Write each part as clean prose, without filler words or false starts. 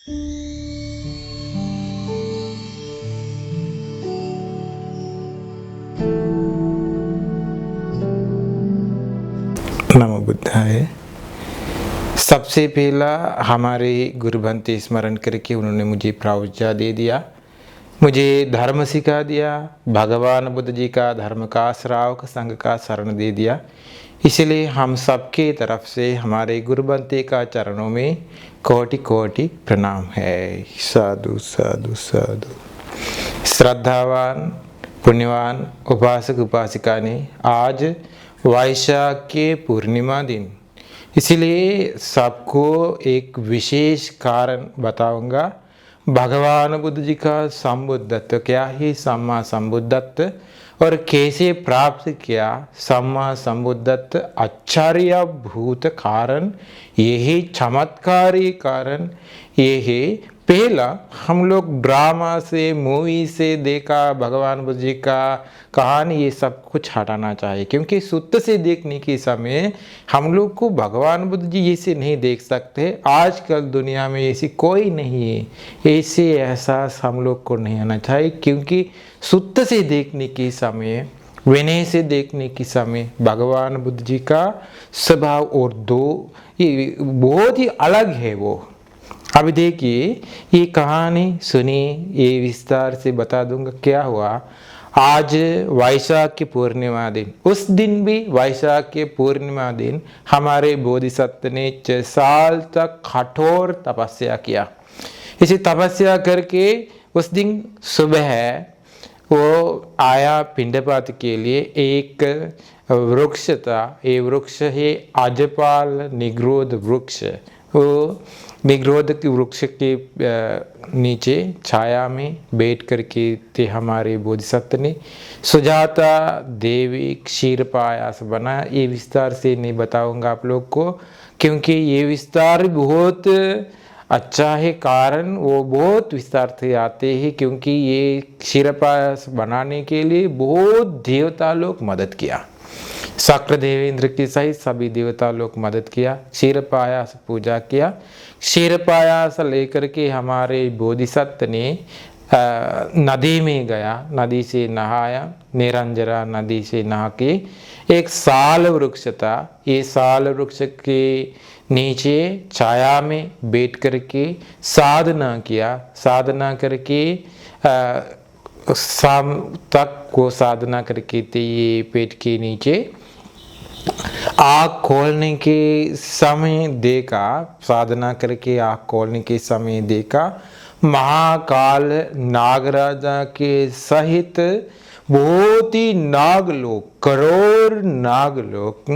नमो बुद्धाय। सबसे पहला हमारे गुरु भंते स्मरण करके उन्होंने मुझे प्रवचन दे दिया, मुझे धर्म सिखा दिया, भगवान बुद्ध जी का धर्म का श्रावक संघ का शरण दे दिया। इसलिए हम सबके तरफ से हमारे गुरु भंते का चरणों में कोटि कोटि प्रणाम है। साधु साधु साधु। श्रद्धावान पुण्यवान उपासक उपासिका ने आज वैशाख के पूर्णिमा दिन, इसलिए सबको एक विशेष कारण बताऊंगा। भगवान बुद्ध जी का संबुद्धत्व क्या है, सम्मा संबुद्धत्व और कैसे प्राप्त किया। सम्मा संबुद्धत्व आश्चर्यभूत कारण, यही चमत्कारी कारण यही। पहला हम लोग ड्रामा से मूवी से देखा भगवान बुद्ध जी का कहानी, ये सब कुछ हटाना चाहिए, क्योंकि शुद्ध से देखने के समय हम लोग को भगवान बुद्ध जी ऐसे नहीं देख सकते। आजकल दुनिया में ऐसी कोई नहीं है, ऐसे एहसास हम लोग को नहीं आना चाहिए, क्योंकि शुद्ध से देखने के समय, विनय से देखने के समय भगवान बुद्ध जी का स्वभाव और दो ये बहुत ही अलग है। वो अभी देखिए, ये कहानी सुनिए, ये विस्तार से बता दूंगा क्या हुआ। आज वैशाख की पूर्णिमा दिन, उस दिन भी वैशाख के पूर्णिमा दिन हमारे बोधिसत्व ने 6 साल तक कठोर तपस्या किया। इसी तपस्या करके उस दिन सुबह वो आया पिंडपात के लिए। एक वृक्ष था, ये वृक्ष है आजपाल निग्रोध वृक्ष। वो निग्रोध के वृक्ष के नीचे छाया में बैठ करके थे हमारे बोधिसत्व ने। सुजाता देवी क्षीर पायास बना। ये विस्तार से नहीं बताऊंगा आप लोग को, क्योंकि ये विस्तार बहुत अच्छा है, कारण वो बहुत विस्तार से आते हैं, क्योंकि ये क्षीर पायास बनाने के लिए बहुत देवता लोग मदद किया। शक्र देवेंद्र के सहित सभी देवता लोग मदद किया। क्षीर पायास पूजा किया। क्षीर पायास लेकर के हमारे बोधिसत्व ने नदी में गया, नदी से नहाया। निरंजरा नदी से नहा के एक साल वृक्ष था, ये साल वृक्ष के नीचे छाया में बैठ करके साधना किया। साधना करके शाम तक को साधना करके थे। ये पेट के नीचे आँख खोलने के समय देखा, साधना करके आँख खोलने के समय देखा महाकाल नागराजा के सहित बहुत ही नाग लोग, करोड़ नाग लोग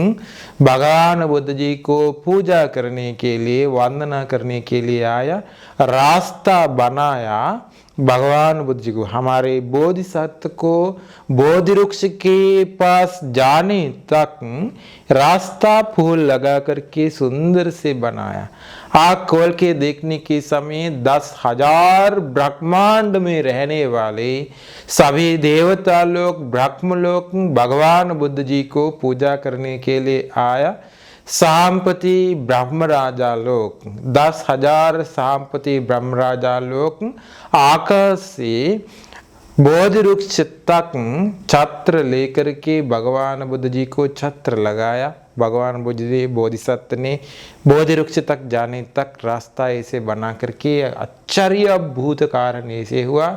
भगवान बुद्ध जी को पूजा करने के लिए, वंदना करने के लिए आया। रास्ता बनाया भगवान बुद्ध जी को, हमारे बोधिसत्व को बोधि वृक्ष के पास जाने तक रास्ता फूल लगा करके सुंदर से बनाया। आँख खोल के देखने के समय 10,000 ब्रह्मांड में रहने वाले सभी देवता लोग, ब्रह्म लोग भगवान बुद्ध जी को पूजा करने के लिए आया। सांपति ब्रह्म राजा लोग, 10,000 सांपति ब्रह्म राजा लोग आकाश से बोधि वृक्ष तक छत्र लेकर के भगवान बुद्ध जी को छत्र लगाया। भगवान बुद्ध जी बोधिसत्व ने बोधि वृक्ष तक जाने तक रास्ता ऐसे बना करके आश्चर्यभूत कारण ऐसे हुआ।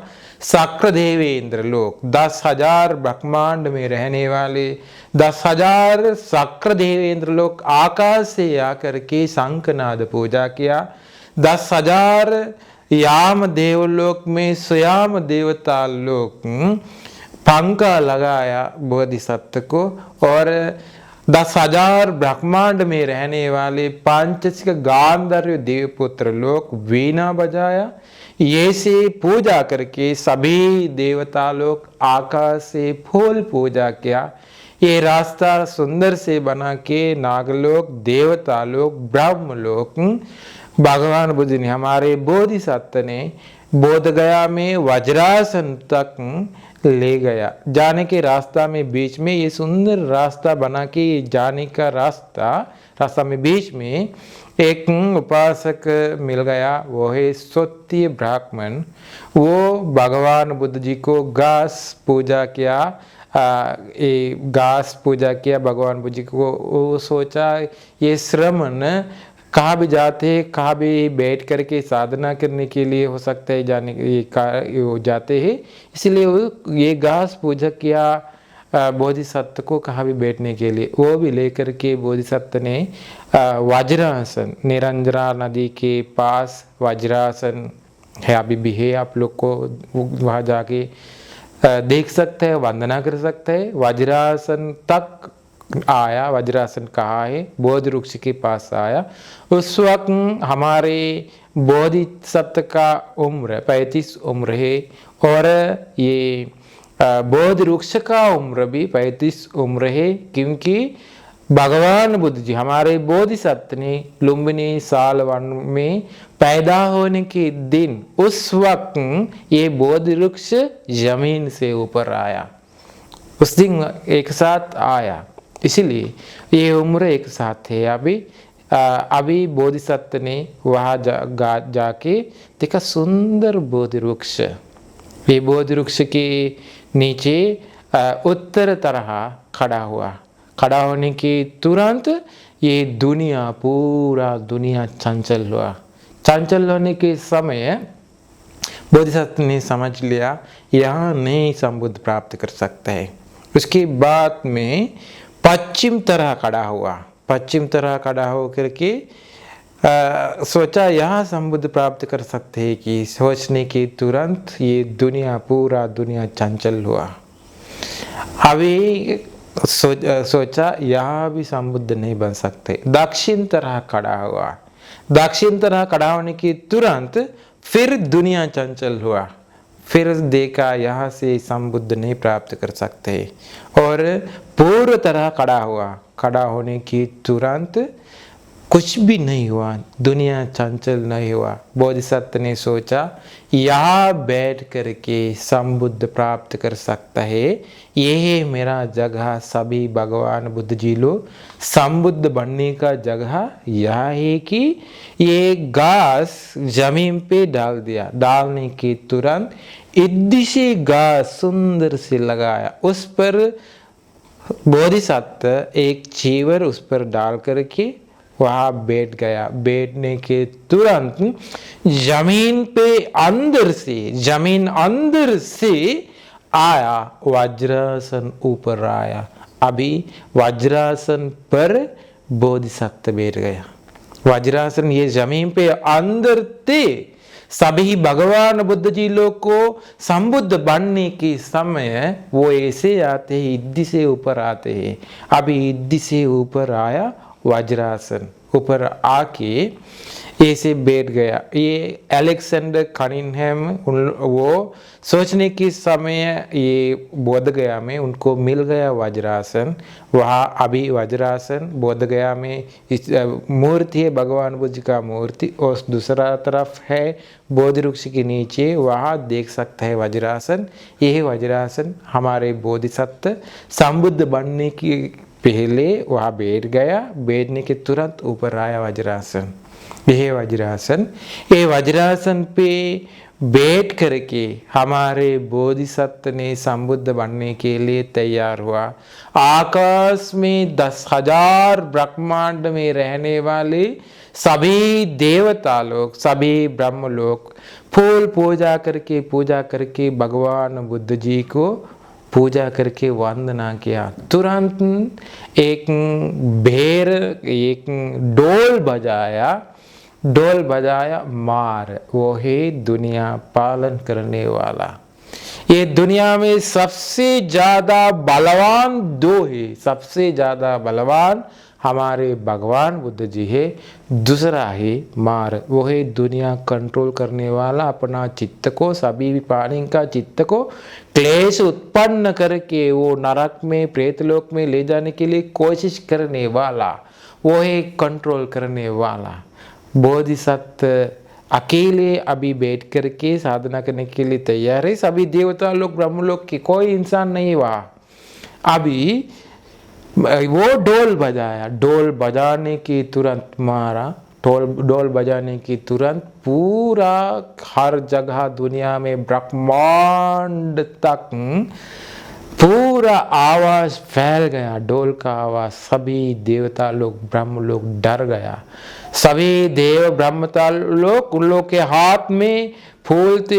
शक्र देवेंद्र लोग, 10,000 ब्रह्मांड में रहने वाले 10,000 शक्र देवेंद्र लोग आकाश से आकर के शंखनाद पूजा किया। 10,000 याम देवलोक में स्वयं देवता लोग पंखा लगाया बोधिसत्व को, और 10,000 ब्रह्मांड में रहने वाले पांचशिक गांधर्व देवपुत्र लोग वीणा बजाया। ये से पूजा करके सभी देवता लोग आकाश से फूल पूजा किया। ये रास्ता सुंदर से बना के नागलोक, देवता लोग, ब्रह्म लोग भगवान बुद्ध ने, हमारे बोधिसत्व ने बोध गया में वज्रासन तक ले गया। जाने के रास्ता में बीच में ये सुंदर रास्ता बना के जाने का रास्ता रास्ता में बीच में एक उपासक मिल गया, वो है सत्य ब्राह्मण। वो भगवान बुद्ध जी को घास पूजा किया, घास पूजा किया भगवान बुद्ध जी को। वो सोचा ये श्रमण कहाँ भी जाते हैं, कहाँ भी बैठ करके साधना करने के लिए हो सकता है जाने वो जाते हैं, इसलिए वो ये घास पूजा किया बोधिसत्व को कहाँ भी बैठने के लिए। वो भी लेकर के बोधिसत्व ने वज्रासन, निरंजरा नदी के पास वज्रासन है, अभी भी है, आप लोग को वहाँ जाके देख सकते हैं, वंदना कर सकते हैं। वज्रासन तक आया, वज्रासन कहाँ है, बोधि वृक्ष के पास आया। उस वक्त हमारे बोधिसत्व का उम्र 35 उम्र है, और ये बोधि वृक्ष का उम्र भी 35 उम्र है, क्योंकि भगवान बुद्ध जी हमारे बोधिसत्व ने लुम्बिनी साल 1 में पैदा होने के दिन उस वक्त ये बोधि वृक्ष जमीन से ऊपर आया, उस दिन एक साथ आया, इसलिए ये उम्र एक साथ है। अभी बोधिसत्व ने वहाँ जाके देखा सुंदर बोधि वृक्ष। ये बोधि वृक्ष के नीचे उत्तर तरह खड़ा हुआ। खड़ा होने के तुरंत ये दुनिया, पूरा दुनिया चंचल हुआ। चंचल होने के समय बोधिसत्व ने समझ लिया यहाँ नहीं संबुद्ध प्राप्त कर सकते हैं। उसके बाद में पश्चिम तरह खड़ा हुआ। पश्चिम तरह खड़ा होकर के सोचा यहाँ संबुद्ध प्राप्त कर सकते हैं कि सोचने के तुरंत ये दुनिया, पूरा दुनिया चंचल हुआ। अभी सोचा यहाँ भी संबुद्ध नहीं बन सकते। दक्षिण तरह खड़ा हुआ। दक्षिण तरह खड़ा होने के तुरंत फिर दुनिया चंचल हुआ। फिर देखा यहाँ से संबुद्ध नहीं प्राप्त कर सकते, और पूर्व तरह खड़ा हुआ। खड़ा होने की तुरंत कुछ भी नहीं हुआ, दुनिया चंचल नहीं हुआ। बोधिसत्व ने सोचा यहाँ बैठ करके संबुद्ध प्राप्त कर सकता है, यह मेरा जगह। सभी भगवान बुद्ध जी लोग संबुद्ध बनने का जगह यह है कि ये घास जमीन पे डाल दिया। डालने के तुरंत इद्दी से घास सुंदर से लगाया, उस पर बोधिसत्व एक चीवर उस पर डाल करके वहाँ बैठ गया। बैठने के तुरंत जमीन पे जमीन अंदर से आया, वज्रासन ऊपर आया। अभी वज्रासन पर बोधिसत्व बैठ गया। वज्रासन ये जमीन पे अंदर थे। सभी भगवान बुद्ध जी लोग को संबुद्ध बनने के समय वो ऐसे आते हैं, इद्दी से ऊपर आते हैं। अभी इद्दी से ऊपर आया वज्रासन, ऊपर आके ऐसे बैठ गया। ये अलेक्जेंडर कनिंघम वो सोचने के समय ये बोध गया में उनको मिल गया वज्रासन। वहाँ अभी वज्रासन बोध गया में मूर्ति है, भगवान बुद्ध का मूर्ति, और दूसरा तरफ है बोधि वृक्ष के नीचे, वहाँ देख सकता है वज्रासन। यह वज्रासन हमारे बोधिसत्व संबुद्ध बनने की पहले वहाँ बैठ गया। बैठने के तुरंत ऊपर आया वज्रासन। यह वज्रासन, ये वज्रासन पे बैठ करके हमारे बोधिसत्व ने संबुद्ध बनने के लिए तैयार हुआ। आकाश में 10,000 ब्रह्मांड में रहने वाले सभी देवता लोग, सभी ब्रह्म लोग फूल पूजा करके भगवान बुद्ध जी को पूजा करके वंदना किया। तुरंत एक डोल बजाया मार, वो है दुनिया पालन करने वाला। ये दुनिया में सबसे ज्यादा बलवान दो है। सबसे ज्यादा बलवान हमारे भगवान बुद्ध जी है, दूसरा है मार, वो है दुनिया कंट्रोल करने वाला। अपना चित्त को, सभी प्राणी का चित्त को क्लेश उत्पन्न करके वो नरक में, प्रेतलोक में ले जाने के लिए कोशिश करने वाला, वो है कंट्रोल करने वाला। बोधिसत्व अकेले अभी बैठ करके साधना करने के लिए तैयार है। सभी देवता लोग, ब्रह्म लोग के कोई इंसान नहीं हुआ। अभी वो डोल बजाया, डोल बजाने की तुरंत मारा, डोल बजाने की तुरंत पूरा हर जगह दुनिया में ब्रह्मांड तक पूरा आवाज फैल गया, डोल का आवाज। सभी देवता लोग, ब्रह्म लोग डर गया। सभी देव ब्रह्मता लोग, उन लोग के हाथ में फूलते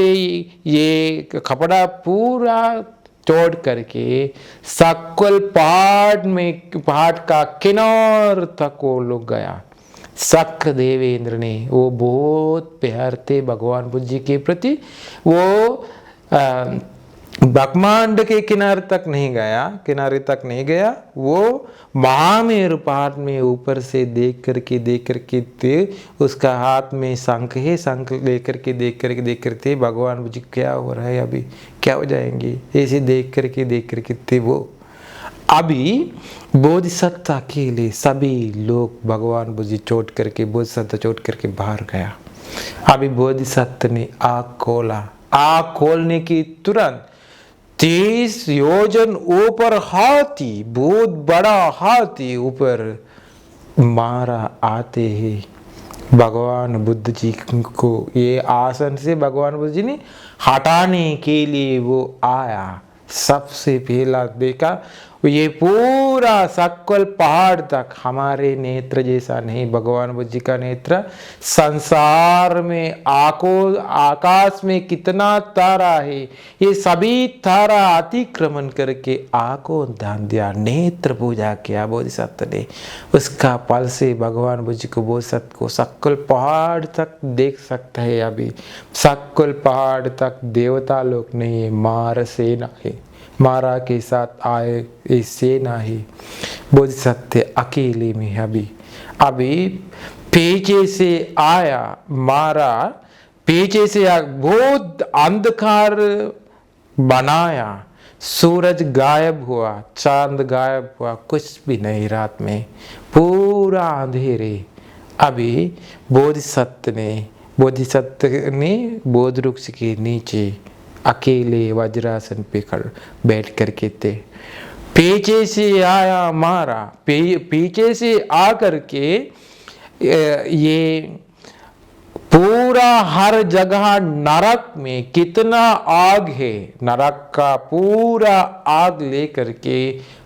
ये कपड़ा पूरा तोड़ करके सक्कल पहाड़ का किनार तक वो लोग गया। शक्र देवेंद्र ने, वो बहुत प्यार थे भगवान बुद्ध जी के प्रति, वो ब्रह्मांड के किनारे तक नहीं गया, वो महामेरु पहाड़ में ऊपर से देख करके थे, उसका हाथ में शंख है, शंख लेकर के देख करके भगवान बुद्ध जी क्या हो रहा है, अभी क्या हो जाएंगे, ऐसे देख करके थे वो। अभी बोधिसत्व अकेले, सभी लोग भगवान बुद्ध जी चोट करके, बोधिसत्व चोट करके बाहर गया। अभी बोधिसत्व ने आँख खोला, आँख खोलने की तुरंत 30 योजन ऊपर हाथी, बहुत बड़ा हाथी ऊपर मारा आते ही भगवान बुद्ध जी को ये आसन से भगवान बुद्ध जी ने हटाने के लिए वो आया। सबसे पहला देखा ये पूरा सक्कल पहाड़ तक हमारे नेत्र जैसा नहीं, भगवान बुद्ध जी का नेत्र। संसार में आकाश में कितना तारा है, ये सभी तारा अतिक्रमण करके आंखों ध्यान दिया, नेत्र पूजा किया बोधिसत्व ने। उसका पल से भगवान बुद्ध जी को, बोधिसत्व को सक्कल पहाड़ तक देख सकता है। अभी सक्कल पहाड़ तक देवता लोग नहीं है, मार सेना है, मारा के साथ आए ये सेना ही, बोधिसत्व अकेले में। अभी पीछे से आया मारा, पीछे से बहुत अंधकार बनाया, सूरज गायब हुआ, चांद गायब हुआ, कुछ भी नहीं, रात में पूरा अंधेरे। अभी बोधिसत्व ने बोधि वृक्ष के नीचे अकेले वज्रासन पे बैठ करके थे। पीछे से आया मारा, पीछे से आकर के ये पूरा हर जगह नरक में कितना आग है, नरक का पूरा आग लेकर के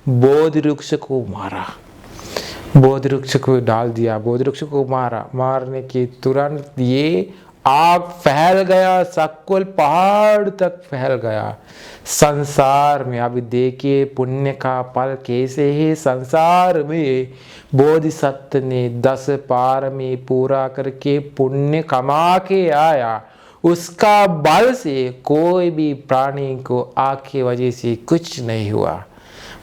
बोधि वृक्ष को मारा, बोधि वृक्ष को डाल दिया, बोधि वृक्ष को मारा। मारने के तुरंत ये आग फैल गया, सक्कल पहाड़ तक फैल गया संसार में। अभी देखिए पुण्य का फल कैसे है संसार में। बोधिसत्व ने 10 पार में पूरा करके पुण्य कमा के आया, उसका बल से कोई भी प्राणी को आग की वजह से कुछ नहीं हुआ।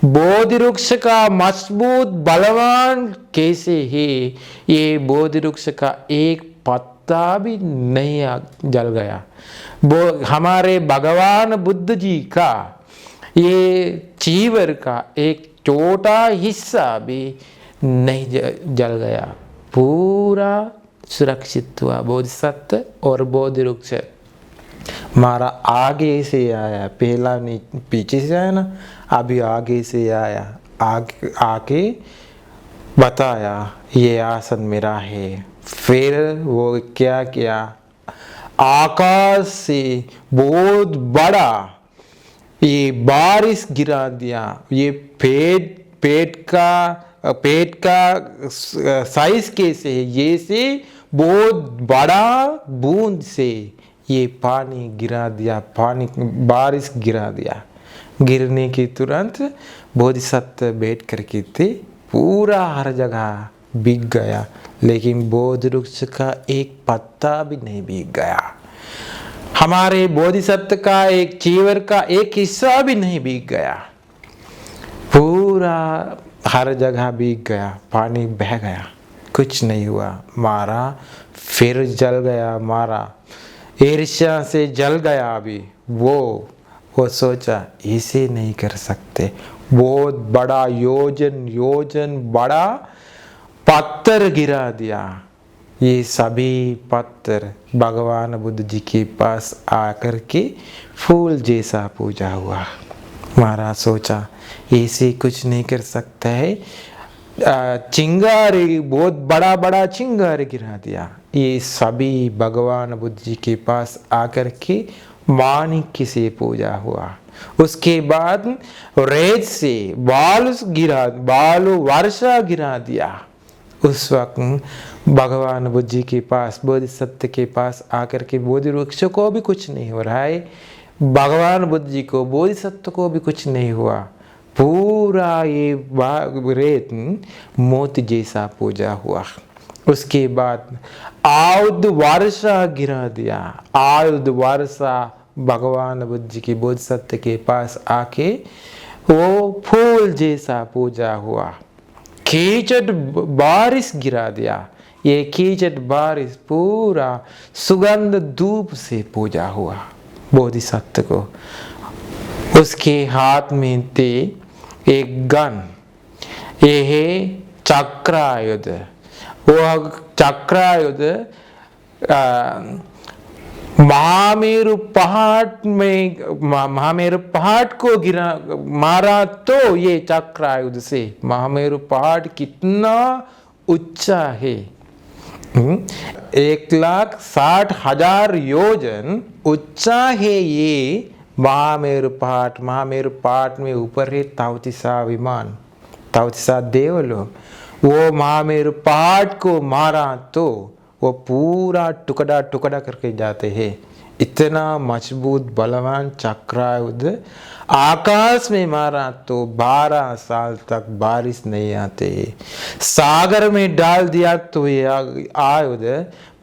बोधि वृक्ष का मजबूत बलवान कैसे है, ये बोधि वृक्ष का एक पत्ता भी नहीं जल गया। वो हमारे भगवान बुद्ध जी का ये चीवर का एक छोटा हिस्सा भी नहीं जल गया, पूरा सुरक्षित हुआ बोधिसत्व और बोधि वृक्ष। हमारा आगे से आया, पहला नहीं पीछे से आया ना, अभी आगे से आया, आके बताया ये आसन मेरा है। फिर वो क्या किया, आकाश से बहुत बड़ा ये बारिश गिरा दिया। ये पेट का साइज कैसे है, ये से बहुत बड़ा बूंद से ये पानी गिरा दिया, बारिश गिरा दिया। गिरने के तुरंत बोधिसत्व बैठ करके थे, पूरा हर जगह भीग गया, लेकिन बोधि वृक्ष का एक पत्ता भी नहीं भीग गया। हमारे बोधिसत्व का एक चीवर का एक हिस्सा भी नहीं भीग गया, पूरा हर जगह भीग गया, पानी बह गया, कुछ नहीं हुआ। मारा फिर जल गया, मारा ईर्ष्या से जल गया। अभी वो सोचा इसे नहीं कर सकते, बहुत बड़ा योजन बड़ा पत्थर गिरा दिया। ये सभी पत्थर भगवान बुद्ध जी के पास आकर के फूल जैसा पूजा हुआ। महाराज सोचा ऐसे कुछ नहीं कर सकता है, चिंगारी बहुत बड़ा बड़ा चिंगारी गिरा दिया। ये सभी भगवान बुद्ध जी के पास आकर के माणिक्य से पूजा हुआ। उसके बाद रेत से बालू वर्षा गिरा दिया। उस वक्त भगवान बुद्ध जी के पास, बोधिसत्व के पास आकर के बोधि वृक्ष को भी कुछ नहीं हो रहा है, भगवान बुद्ध जी को, बोधिसत्व को भी कुछ नहीं हुआ। पूरा ये रेत मोती जैसा पूजा हुआ। उसके बाद आयुध वर्षा गिरा दिया। आयुध वर्षा भगवान बुद्ध जी के बोधिसत्व के पास आके वो फूल जैसा पूजा हुआ। कीचड़ बारिश गिरा दिया। ये कीचड़ बारिश पूरा सुगंध धूप से पूजा हुआ बोधिसत्व को। उसके हाथ में थे एक गन, ये है चक्रायुध। वो चक्रायुध महामेरु पहाड़ को गिरा मारा तो ये चक्रायुध से। महामेरु पहाड़ कितना ऊंचा है, 1,60,000 योजन ऊंचा है ये महामेरु पहाड़। महामेरु पहाड़ में ऊपर है ताउतिसा विमान, ताउतिसा देवलोक। वो महामेरु पहाड़ को मारा तो वो पूरा टुकड़ा टुकड़ा करके जाते हैं। इतना मजबूत बलवान चक्रायुध आकाश में मारा तो 12 साल तक बारिश नहीं आते। सागर में डाल दिया तो ये आयुध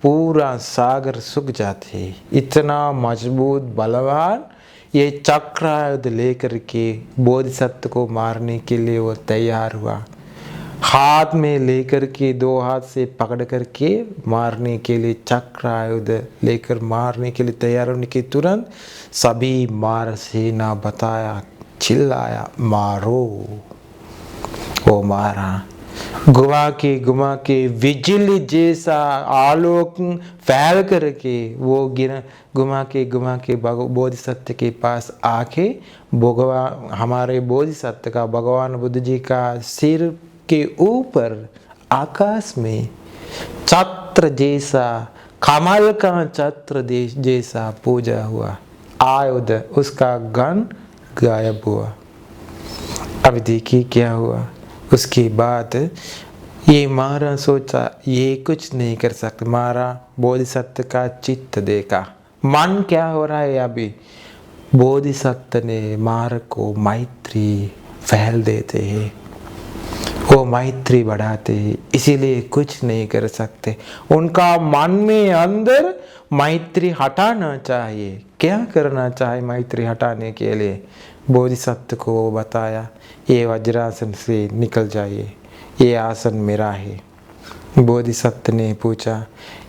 पूरा सागर सूख जाते। इतना मजबूत बलवान ये चक्रायुध लेकर के बोधिसत्व को मारने के लिए वो तैयार हुआ। हाथ में लेकर के 2 हाथ से पकड़ करके मारने के लिए, चक्रायुध लेकर मारने के लिए तैयार होने के तुरंत सभी मार सेना बताया, चिल्लाया मारो। वो मारा, घुमा के बिजली जैसा आलोक फैल करके वो घुमा के बोधिसत्व के पास आके हमारे बोधिसत्व का, भगवान बुद्ध जी का सिर के ऊपर आकाश में छत्र जैसा, कमल का छत्र जैसा पूजा हुआ। आयुध, उसका गन गायब हुआ। अब देखिए क्या हुआ। उसके बाद ये महाराज सोचा ये कुछ नहीं कर सकते। महाराज बोधिसत्व का चित्त देखा, मन क्या हो रहा है। अभी बोधिसत्व ने महाराज को मैत्री फैल देते हैं, वो मैत्री बढ़ाते हैं, इसीलिए कुछ नहीं कर सकते। उनका मन में अंदर मैत्री हटाना चाहिए। क्या करना चाहिए मैत्री हटाने के लिए? बोधिसत्व को बताया ये वज्रासन से निकल जाइए, ये आसन मेरा है। बोधिसत्व ने पूछा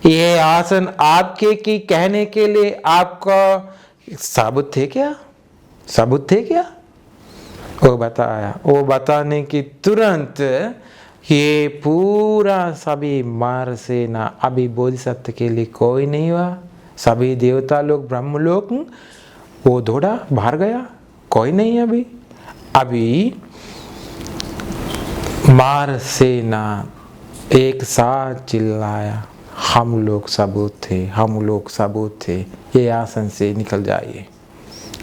ये आसन आपके की कहने के लिए आपका सबूत थे क्या? सबूत थे क्या? वो बताया। वो बताने की तुरंत ये पूरा सभी मार सेना, अभी बोधिसत्व के लिए कोई नहीं हुआ। सभी देवता लोग, ब्रह्म लोग वो दौड़ा बाहर गया, कोई नहीं। अभी मार सेना एक साथ चिल्लाया हम लोग सबूत थे, हम लोग सबूत थे, ये आसन से निकल जाइए,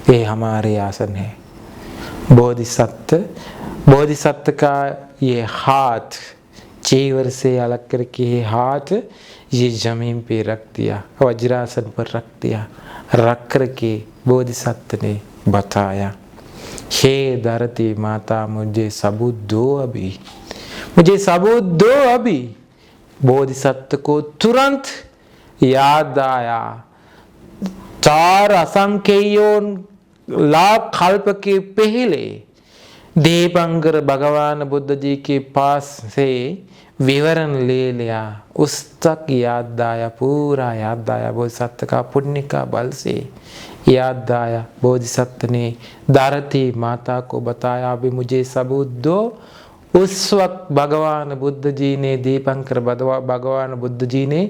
ये हमारे आसन है। बोधिसत्व का ये हाथ चीवर से अलग करके ये हाथ ये जमीन पे रख दिया, वज्रासन पर रख दिया। रख करके बोधिसत्व ने बताया हे धरती माता मुझे सबूत दो अभी, मुझे सबूत दो अभी। बोधिसत्व को तुरंत याद आया 4 असंख्यों लाख कल्प के पहले दीपंकर भगवान बुद्ध जी के पास से विवरण ले लिया। उस तक याद आया, पूरा याद आया। बोधिसत्व का पुण्य का बल से याद आया। बोधिसत्व ने धरती माता को बताया अभी मुझे सबूत दो। उस वक्त भगवान बुद्ध जी ने, दीपंकर भगवान बुद्ध जी ने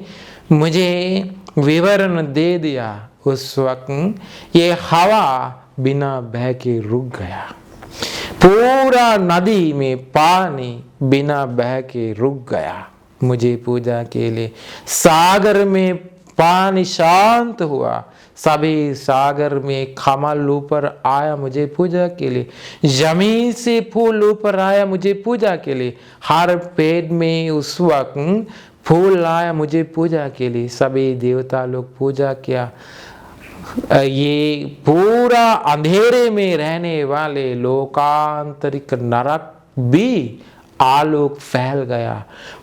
मुझे विवरण दे दिया। उस वक्त ये हवा बिना बह के रुक गया। पूरा नदी में पानी बिना बह के रुक गया मुझे पूजा के लिए। सागर में पानी शांत हुआ, सभी सागर में कमल ऊपर आया मुझे पूजा के लिए। जमीन से फूल ऊपर आया मुझे पूजा के लिए। हर पेड़ में उस वक्त फूल आया मुझे पूजा के लिए। सभी देवता लोग पूजा किया। ये पूरा अंधेरे में रहने वाले लोकांतरिक नरक भी आलोक फैल गया।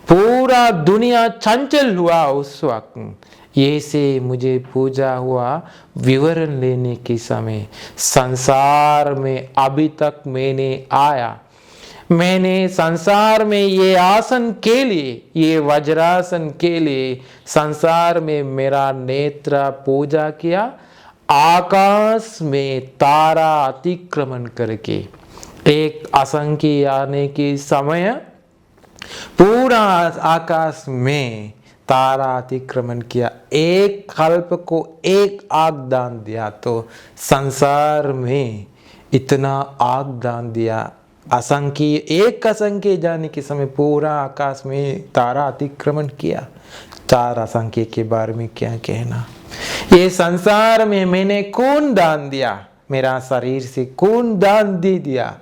पूरा दुनिया चंचल हुआ उस वक्त। ये से मुझे पूजा हुआ विवरण लेने के समय। संसार में अभी तक मैंने आया, मैंने संसार में ये आसन के लिए, ये वज्रासन के लिए संसार में मेरा नेत्र पूजा किया। आकाश में तारा अतिक्रमण करके एक असंख्य आने के समय पूरा आकाश में तारा अतिक्रमण किया। एक कल्प को एक आग दान दिया तो संसार में इतना आग दान दिया। असंख्य एक असंख्य जाने के समय पूरा आकाश में तारा अतिक्रमण किया। चार असंख्य के बारे में क्या कहना। ये संसार में मैंने खून दान दिया, मेरा शरीर से खून दान दे दिया।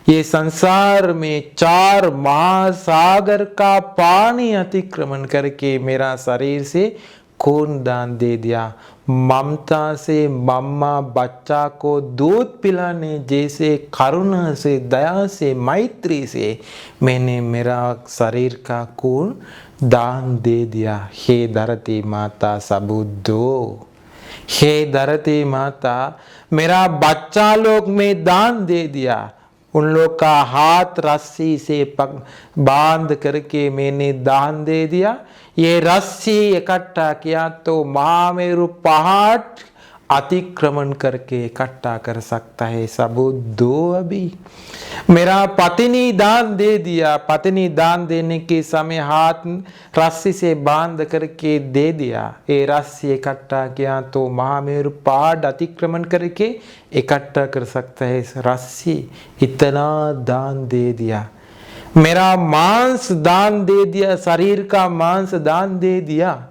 ये संसार में 4 महासागर का पानी अतिक्रमण करके मेरा शरीर से खून दान दे दिया। ममता से मम्मा बच्चा को दूध पिलाने जैसे करुणा से, दया से, मैत्री से मैंने मेरा शरीर का खून दान दे दिया। हे धरती माता सबूत दो। हे धरती माता मेरा बच्चा लोग में दान दे दिया। उन लोग का हाथ रस्सी से बांध करके मैंने दान दे दिया। ये रस्सी इकट्ठा किया तो महामेरु पहाड़ अतिक्रमण करके इकट्ठा कर सकता है। सबूत दो। अभी मेरा पत्नी दान दे दिया। पत्नी दान देने के समय हाथ रस्सी से बांध करके दे दिया। ये रस्सी इकट्ठा किया तो महामेरु पहाड़ अतिक्रमण करके इकट्ठा कर सकता है। रस्सी इतना दान दे दिया। मेरा मांस दान दे दिया, शरीर का मांस दान दे दिया।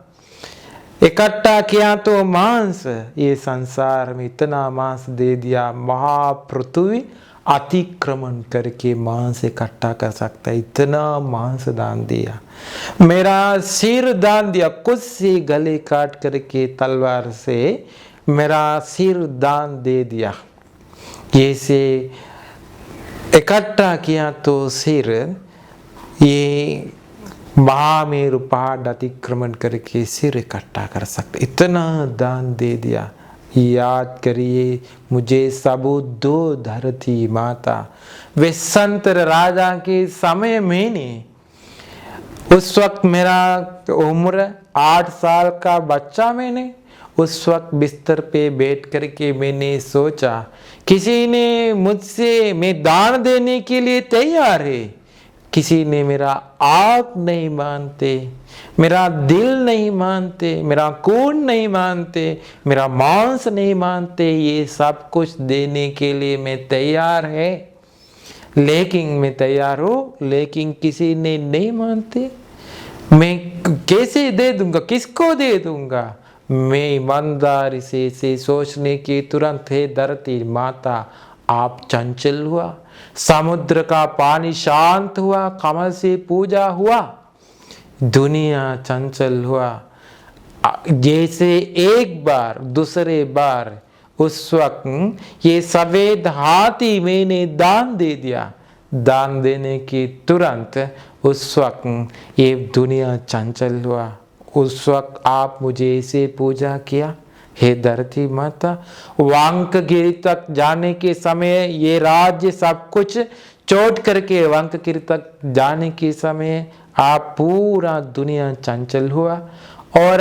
इकट्ठा किया तो मांस, ये संसार में इतना मांस दे दिया। महापृथ्वी अतिक्रमण करके मांस इकट्ठा कर सकता है, इतना मांस दान दिया। मेरा सिर दान दिया, कुछ से गले काट करके तलवार से मेरा सिर दान दे दिया। ये से इकट्ठा किया तो सिर, ये महामेरु पहाड़ अतिक्रमण करके सिर इकट्ठा कर सकते, इतना दान दे दिया। याद करिए मुझे सबूत दो धरती माता। वे संत राजा के समय मैंने, उस वक्त मेरा उम्र 8 साल का बच्चा, मैंने उस वक्त बिस्तर पे बैठ करके मैंने सोचा किसी ने मुझसे मैं दान देने के लिए तैयार है, किसी ने मेरा आँख नहीं मानते, मेरा दिल नहीं मानते, मेरा खून नहीं मानते, मेरा मांस नहीं मानते। ये सब कुछ देने के लिए मैं तैयार है, लेकिन मैं तैयार हूँ, लेकिन किसी ने नहीं मानते। मैं कैसे दे दूंगा, किसको दे दूंगा। मैं ईमानदारी से सोचने की तुरंत है धरती माता आप चंचल हुआ। समुद्र का पानी शांत हुआ, कमल से पूजा हुआ, दुनिया चंचल हुआ। जैसे एक बार दूसरे बार उस वक्त ये सफेद हाथी मैंने दान दे दिया। दान देने की तुरंत उस वक्त ये दुनिया चंचल हुआ। उस वक्त आप मुझे ऐसे पूजा किया। हे धरती माता, वांकगिरी तक जाने के समय ये राज्य सब कुछ चोट करके वांकगिरी तक जाने के समय आप पूरा दुनिया चंचल हुआ। और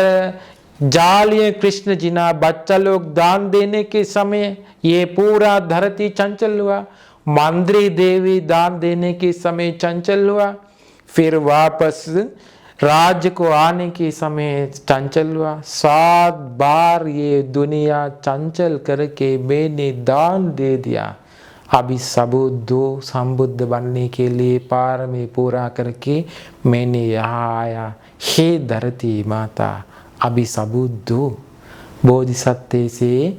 जालिय कृष्ण जिना बच्चा लोग दान देने के समय ये पूरा धरती चंचल हुआ। मंद्री देवी दान देने के समय चंचल हुआ। फिर वापस राज्य को आने के समय चंचल हुआ। 7 बार ये दुनिया चंचल करके मैंने दान दे दिया। अभी सबूत संबुद्ध बनने के लिए पार में पूरा करके मैंने यहाँ आया। हे धरती माता अभी सबूत दो। बोधिसत्व से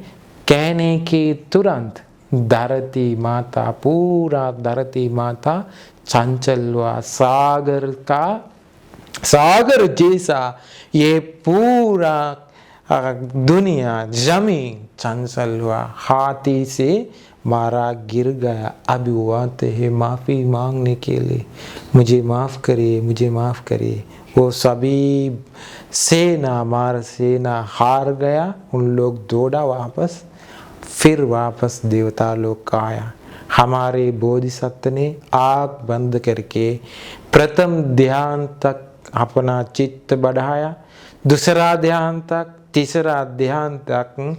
कहने के तुरंत धरती माता, पूरा धरती माता चंचल हुआ। सागर जैसा ये पूरा दुनिया जमीन चंचल हुआ। हाथी से मारा गिर गया। अभी वो आते हैं माफ़ी मांगने के लिए, मुझे माफ़ करिए, मुझे माफ़ करिए। वो सभी सेना हार गया। उन लोग दौड़ा वापस, फिर वापस देवता लोग का आया। हमारे बोधिसत्व ने आँख बंद करके प्रथम ध्यान तक अपना चित्त बढ़ाया, दूसरा ध्यान तक, तीसरा ध्यान तक,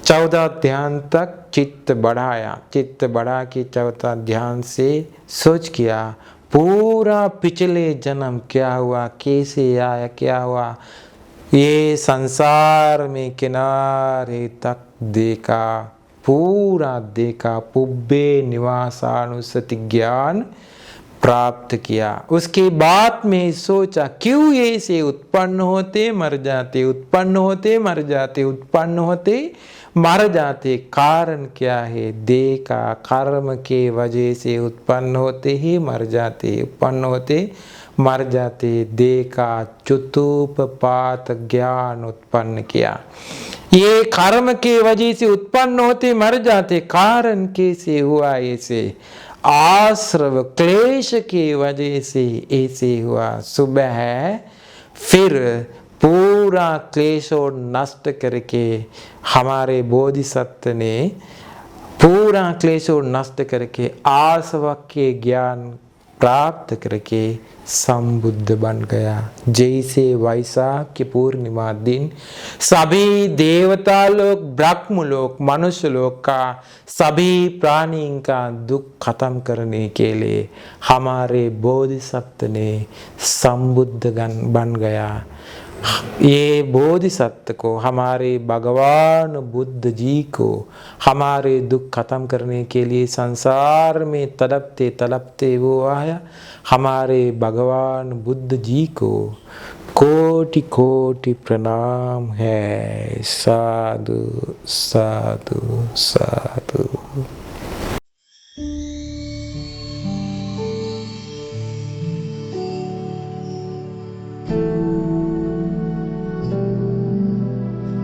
14 ध्यान तक चित्त बढ़ाया। चित्त बढ़ा के 14 ध्यान से सोच किया पूरा पिछले जन्म क्या हुआ, कैसे आया, क्या हुआ, ये संसार में किनारे तक देखा, पूरा देखा, पुब्बे निवासानुसति ज्ञान प्राप्त किया। उसके बाद में सोचा क्यों ऐसे उत्पन्न होते मर जाते, उत्पन्न होते मर जाते, उत्पन्न होते मर जाते, कारण क्या है देखा। कर्म के वजह से उत्पन्न होते ही मर जाते, उत्पन्न होते मर जाते देखा। चतुष्पाद ज्ञान उत्पन्न किया। ये कर्म के वजह से उत्पन्न होते मर जाते, कारण कैसे हुआ ऐसे, आश्रव क्लेश की वजह से ऐसे हुआ। सुबह फिर पूरा क्लेश और नष्ट करके हमारे बोधिसत्व ने पूरा क्लेश और नष्ट करके आसव के ज्ञान प्राप्त करके संबुद्ध बन गया। जैसे वैशाख की पूर्णिमा दिन सभी देवता लोग, ब्रह्म लोग, मनुष्य लोग का, सभी प्राणी का दुख खत्म करने के लिए हमारे बोधिसत्व ने संबुद्ध बन गया। ये बोधिसत्व को, हमारे भगवान बुद्ध जी को हमारे दुख खत्म करने के लिए संसार में तड़पते तड़पते वो आया। हमारे भगवान बुद्ध जी को कोटि कोटि प्रणाम है। साधु साधु साधु।